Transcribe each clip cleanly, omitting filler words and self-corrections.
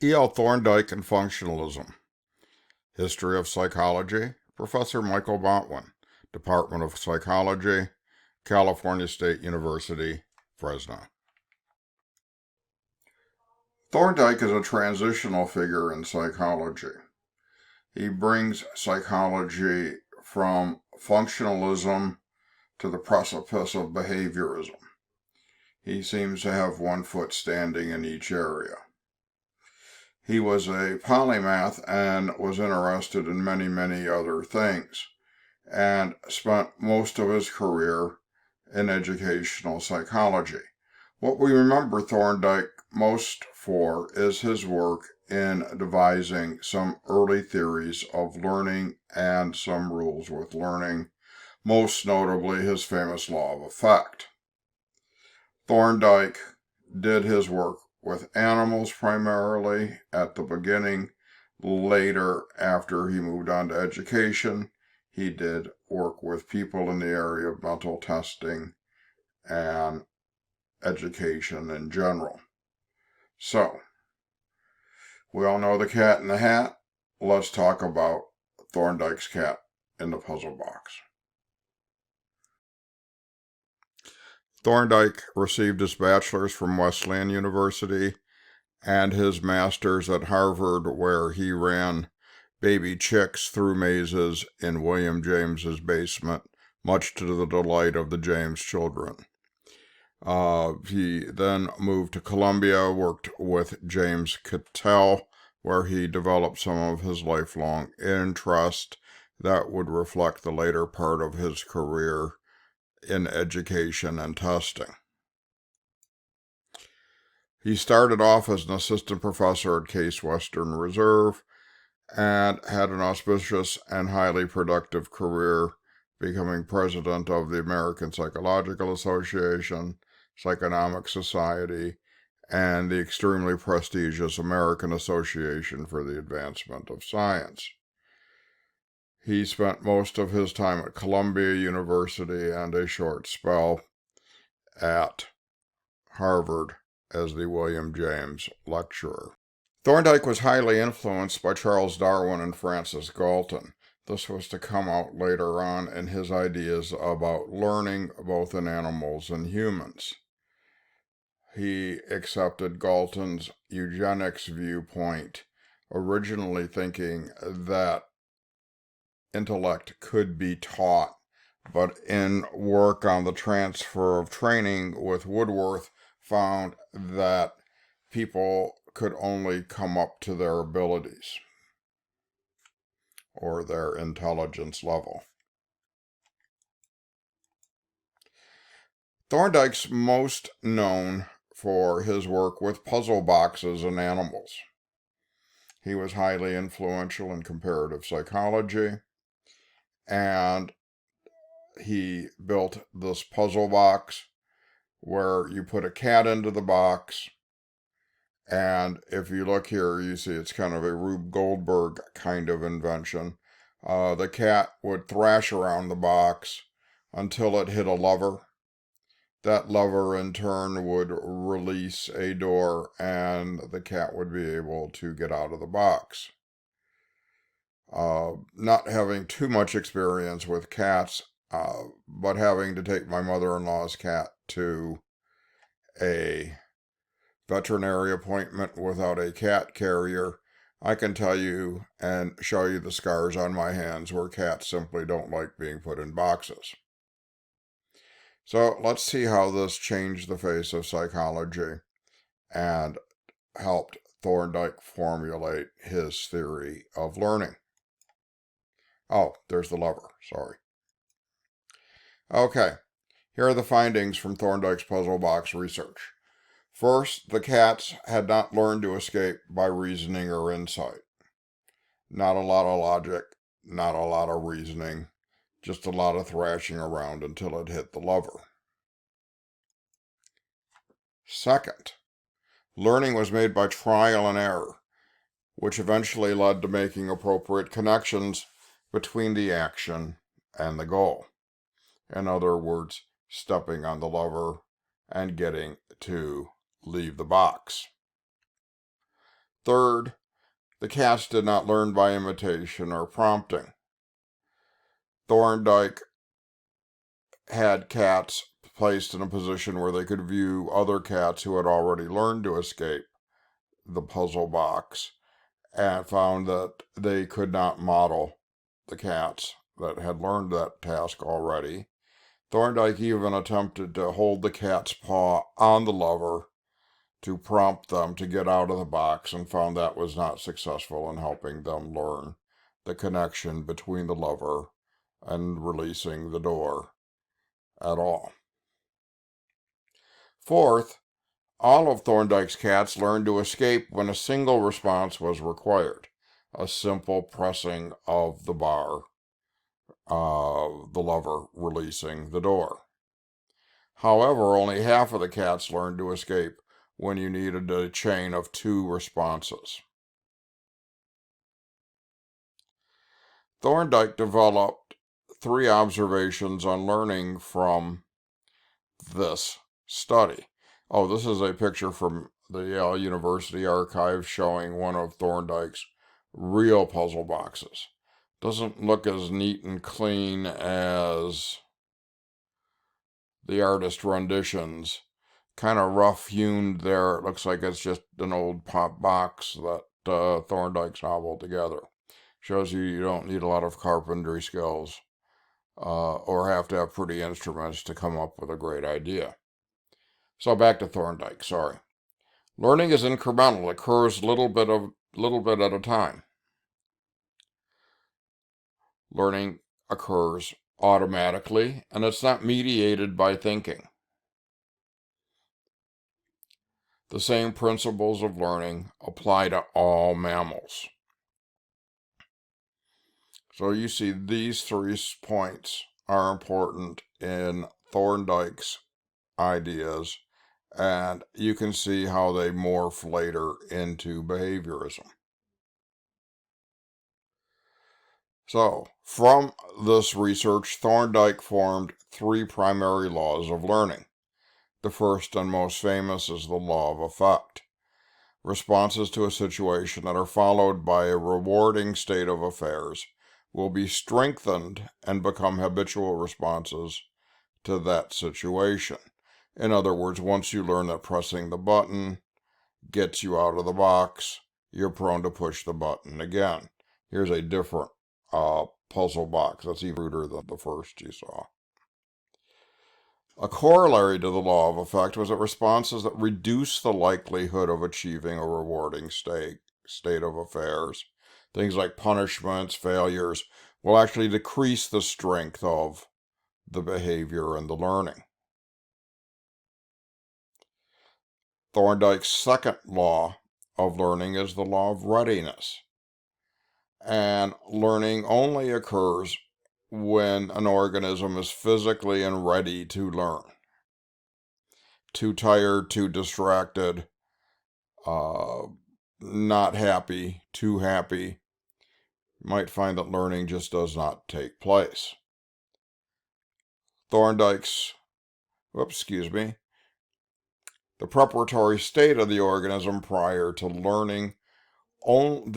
E.L. Thorndike and Functionalism. History of Psychology, Professor Michael Bontwin, Department of Psychology, California State University, Fresno. Thorndike is a transitional figure in psychology. He brings psychology from functionalism to the precipice of behaviorism. He seems to have one foot standing in each area. He was a polymath and was interested in many, many other things, and spent most of his career in educational psychology. What we remember Thorndike most for is his work in devising some early theories of learning and some rules with learning, most notably his famous law of effect. Thorndike did his work with animals primarily at the beginning. Later, after he moved on to education, he did work with people in the area of mental testing and education in general. So, we all know the cat in the hat. Let's talk about Thorndike's cat in the puzzle box. Thorndike received his bachelor's from Wesleyan University and his master's at Harvard, where he ran baby chicks through mazes in William James's basement, much to the delight of the James children. He then moved to Columbia, worked with James Cattell, where he developed some of his lifelong interest that would reflect the later part of his career in education and testing. He started off as an assistant professor at Case Western Reserve and had an auspicious and highly productive career, becoming president of the American Psychological Association, Psychonomic Society, and the extremely prestigious American Association for the Advancement of Science. He spent most of his time at Columbia University and a short spell at Harvard as the William James lecturer. Thorndike was highly influenced by Charles Darwin and Francis Galton. This was to come out later on in his ideas about learning both in animals and humans. He accepted Galton's eugenics viewpoint, originally thinking that intellect could be taught, but in work on the transfer of training with Woodworth found that people could only come up to their abilities or their intelligence level. Thorndike's most known for his work with puzzle boxes and animals. He was highly influential in comparative psychology, and he built this puzzle box where you put a cat into the box, and if you look here, you see it's kind of a Rube Goldberg kind of invention. The cat would thrash around the box until it hit a lever. That lever, in turn, would release a door, and the cat would be able to get out of the box. Not having too much experience with cats, but having to take my mother-in-law's cat to a veterinary appointment without a cat carrier, I can tell you and show you the scars on my hands where cats simply don't like being put in boxes. So let's see how this changed the face of psychology and helped Thorndike formulate his theory of learning. Oh, there's the lever, sorry. Okay, here are the findings from Thorndike's puzzle box research. First, the cats had not learned to escape by reasoning or insight. Not a lot of logic, not a lot of reasoning, just a lot of thrashing around until it hit the lever. Second, learning was made by trial and error, which eventually led to making appropriate connections between the action and the goal. In other words, stepping on the lever and getting to leave the box. Third, the cats did not learn by imitation or prompting. Thorndike had cats placed in a position where they could view other cats who had already learned to escape the puzzle box, and found that they could not model the cats that had learned that task already. Thorndike even attempted to hold the cat's paw on the lever to prompt them to get out of the box, and found that was not successful in helping them learn the connection between the lever and releasing the door at all. Fourth, all of Thorndike's cats learned to escape when a single response was required, a simple pressing of the bar, the lever releasing the door. However, only half of the cats learned to escape when you needed a chain of 2 responses. Thorndike developed 3 observations on learning from this study. Oh, this is a picture from the Yale University archive showing one of Thorndike's real puzzle boxes. Doesn't look as neat and clean as the artist renditions. Kind of rough-hewn there. It looks like it's just an old pop box that Thorndike's hobbled together. Shows you don't need a lot of carpentry skills or have to have pretty instruments to come up with a great idea. So back to Thorndike, sorry. Learning is incremental. It occurs little bit at a time. Learning occurs automatically, and it's not mediated by thinking. The same principles of learning apply to all mammals. So you see these 3 points are important in Thorndike's ideas, and you can see how they morph later into behaviorism. So, from this research, Thorndike formed 3 primary laws of learning. The first and most famous is the law of effect. Responses to a situation that are followed by a rewarding state of affairs will be strengthened and become habitual responses to that situation. In other words, once you learn that pressing the button gets you out of the box, you're prone to push the button again. Here's a different puzzle box that's even ruder than the first you saw. A corollary to the law of effect was that responses that reduce the likelihood of achieving a rewarding state of affairs, things like punishments, failures, will actually decrease the strength of the behavior and the learning. Thorndike's second law of learning is the law of readiness. And learning only occurs when an organism is physically and ready to learn. Too tired, too distracted, not happy, too happy, you might find that learning just does not take place. The preparatory state of the organism prior to learning one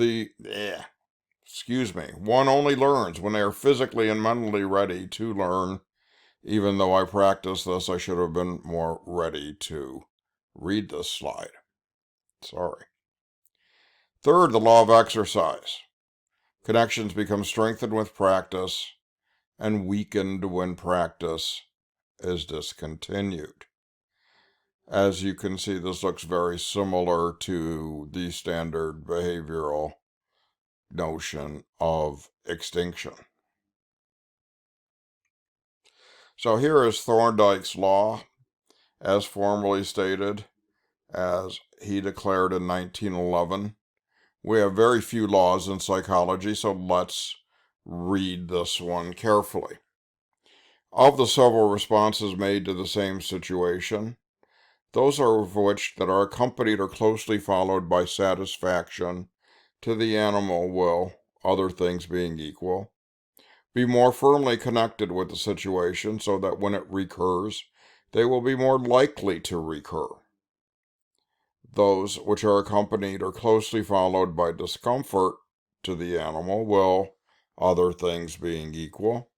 only learns when they are physically and mentally ready to learn. Even though I practiced this, I should have been more ready to read this slide. Sorry. Third, the law of exercise. Connections become strengthened with practice and weakened when practice is discontinued. As you can see, this looks very similar to the standard behavioral notion of extinction. So here is Thorndike's law, as formally stated, as he declared in 1911. We have very few laws in psychology, so let's read this one carefully. Of the several responses made to the same situation, those of which that are accompanied or closely followed by satisfaction to the animal will, other things being equal, be more firmly connected with the situation so that when it recurs, they will be more likely to recur. Those which are accompanied or closely followed by discomfort to the animal will, other things being equal,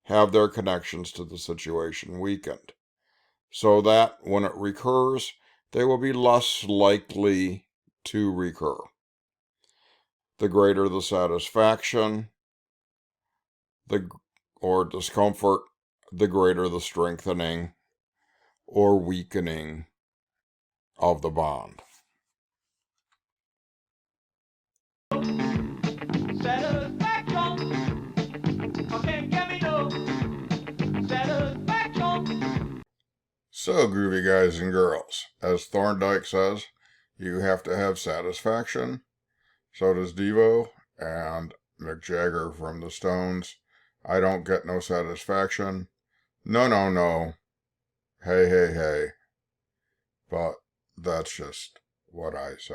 have their connections to the situation weakened, so that when it recurs, they will be less likely to recur. The greater the satisfaction or discomfort, the greater the strengthening or weakening of the bond. So, groovy guys and girls, as Thorndike says, you have to have satisfaction. So does Devo and Mick Jagger from the Stones. I don't get no satisfaction. No, no, no. Hey, hey, hey. But that's just what I say.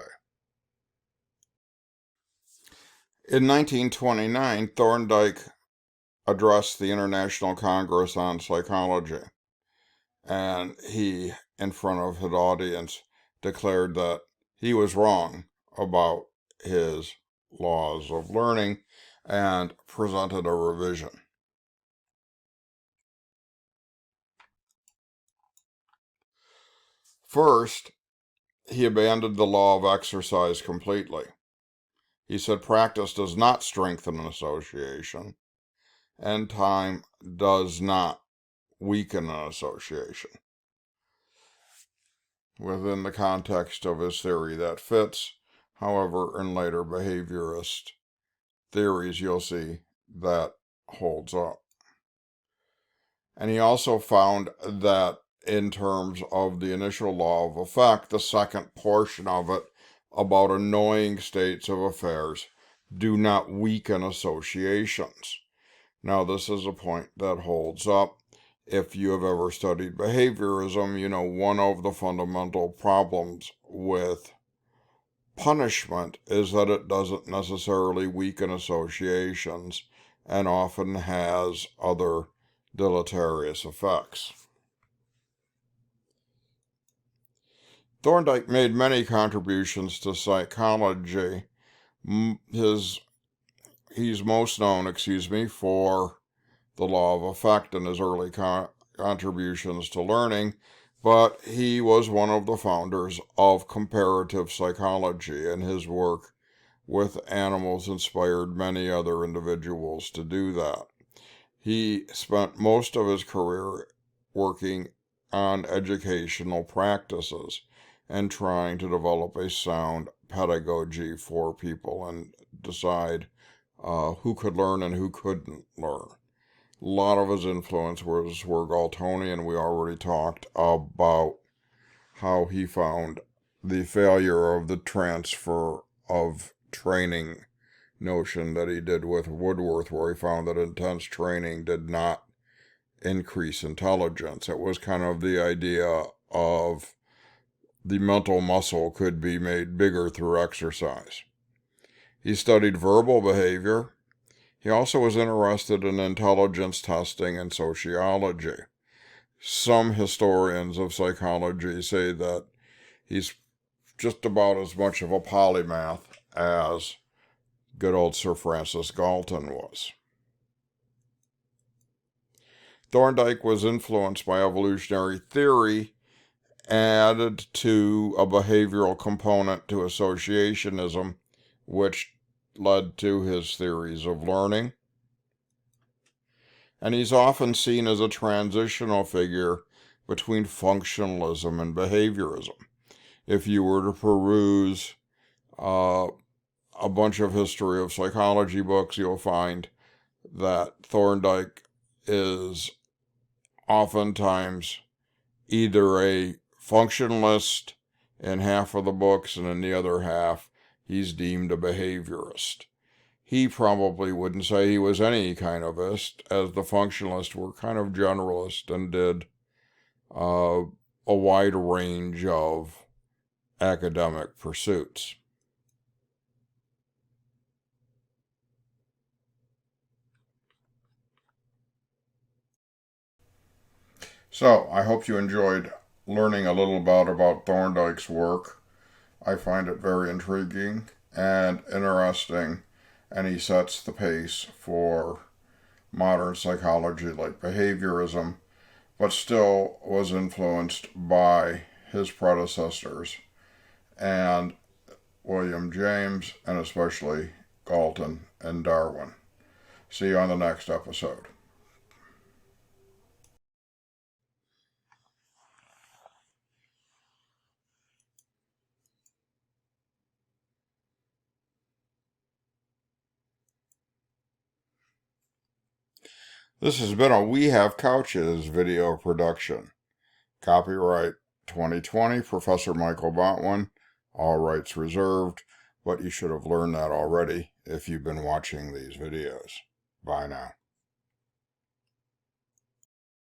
In 1929, Thorndike addressed the International Congress on Psychology, and he, in front of his audience, declared that he was wrong about his laws of learning and presented a revision. First, he abandoned the law of exercise completely. He said practice does not strengthen an association, and time does not weaken an association. Within the context of his theory, that fits. However, in later behaviorist theories, you'll see that holds up. And he also found that in terms of the initial law of effect, the second portion of it about annoying states of affairs do not weaken associations. Now, this is a point that holds up. If you have ever studied behaviorism, you know one of the fundamental problems with punishment is that it doesn't necessarily weaken associations and often has other deleterious effects. Thorndike made many contributions to psychology. He's most known, for the law of effect and his early contributions to learning, but he was one of the founders of comparative psychology, and his work with animals inspired many other individuals to do that. He spent most of his career working on educational practices and trying to develop a sound pedagogy for people and decide who could learn and who couldn't learn. A lot of his influence were Galtonian. We already talked about how he found the failure of the transfer of training notion that he did with Woodworth, where he found that intense training did not increase intelligence. It was kind of the idea of the mental muscle could be made bigger through exercise. He studied verbal behavior. He also was interested in intelligence testing and sociology. Some historians of psychology say that he's just about as much of a polymath as good old Sir Francis Galton was. Thorndike was influenced by evolutionary theory, added to a behavioral component to associationism, which led to his theories of learning. And he's often seen as a transitional figure between functionalism and behaviorism. If you were to peruse a bunch of history of psychology books, you'll find that Thorndike is oftentimes either a functionalist in half of the books, and in the other half, he's deemed a behaviorist. He probably wouldn't say he was any kind of ist, as the functionalists were kind of generalist and did a wide range of academic pursuits. So, I hope you enjoyed learning a little about Thorndike's work. I find it very intriguing and interesting, and he sets the pace for modern psychology like behaviorism, but still was influenced by his predecessors and William James, and especially Galton and Darwin. See you on the next episode. This has been a We Have Couches video production. Copyright 2020, Professor Michael Botwin. All rights reserved, but you should have learned that already if you've been watching these videos. Bye now.